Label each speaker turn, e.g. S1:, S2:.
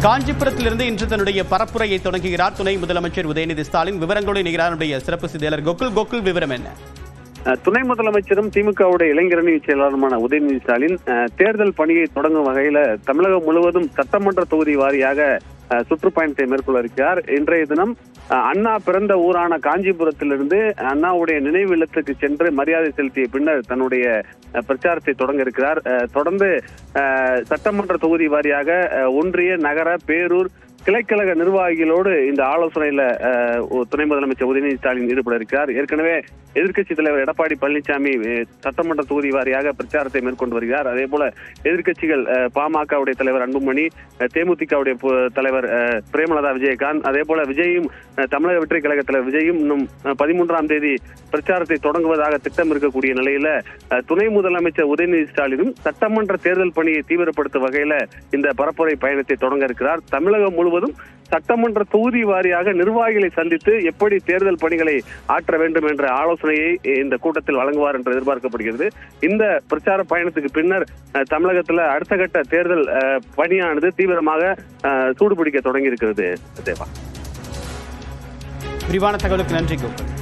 S1: காஞ்சிபுரத்திலிருந்து இன்று தன்னுடைய பரப்புரையை தொடங்குகிறார் துணை முதலமைச்சர் உதயநிதி ஸ்டாலின். விவரங்களோடு இணைகிறார் சிறப்பு செய்தியாளர் கோகுல். விவரம் என்ன?
S2: துணை முதலமைச்சரும் திமுகவுடைய இளைஞரணி செயலாளருமான உதயநிதி ஸ்டாலின் தேர்தல் பணியை தொடங்கும் வகையில தமிழகம் முழுவதும் சட்டமன்ற தொகுதி வாரியாக சுற்றுப்பயணத்தை மேற்கொள்ள இருக்கிறார். இன்றைய தினம் அண்ணா பிறந்த ஊரான காஞ்சிபுரத்திலிருந்து அண்ணாவுடைய நினைவு இல்லத்துக்கு சென்று மரியாதை செலுத்திய பின்னர் தன்னுடைய பிரச்சாரத்தை தொடங்க இருக்கிறார். தொடர்ந்து சட்டமன்ற தொகுதி வாரியாக ஒன்றிய, நகர, பேரூர், கிளைக்கழக நிர்வாகிகளோடு இந்த ஆலோசனையில துணை முதலமைச்சர் உதயநிதி ஸ்டாலின் ஈடுபட இருக்கிறார். ஏற்கனவே எதிர்க்கட்சி தலைவர் எடப்பாடி பழனிசாமி சட்டமன்ற தொகுதி வாரியாக பிரச்சாரத்தை மேற்கொண்டு வருகிறார். அதே போல எதிர்க்கட்சிகள் பாமகவுடைய தலைவர் அன்புமணி, தேமுதிகவுடைய தலைவர் பிரேமலதா விஜயகாந்த், அதே போல விஜயும் தமிழக வெற்றி கழக தலைவர் விஜயும் இன்னும் 13ஆம் தேதி பிரச்சாரத்தை தொடங்குவதாக திட்டம் இருக்கக்கூடிய நிலையில துணை முதலமைச்சர் உதயநிதி ஸ்டாலினும் சட்டமன்ற தேர்தல் பணியை தீவிரப்படுத்தும் வகையில இந்த பரப்புரை பயணத்தை தொடங்க இருக்கிறார். தமிழகம் முழுவதும் சட்டமன்ற தொகுதி வாரியாக நிர்வாகிகளை சந்தித்து எப்படி தேர்தல் பணிகளை ஆற்ற வேண்டும் என்ற ஆலோசனையை இந்த கூட்டத்தில் வழங்குவார் என்று எதிர்பார்க்கப்படுகிறது. இந்த பிரச்சார பயணத்துக்கு பின்னர் தமிழகத்தில் அடுத்த கட்ட தேர்தல் பணியானது தீவிரமாக சூடுபிடிக்க தொடங்கி இருக்கிறது.
S1: விரிவான தகவலுக்கு நன்றி கோகுல்.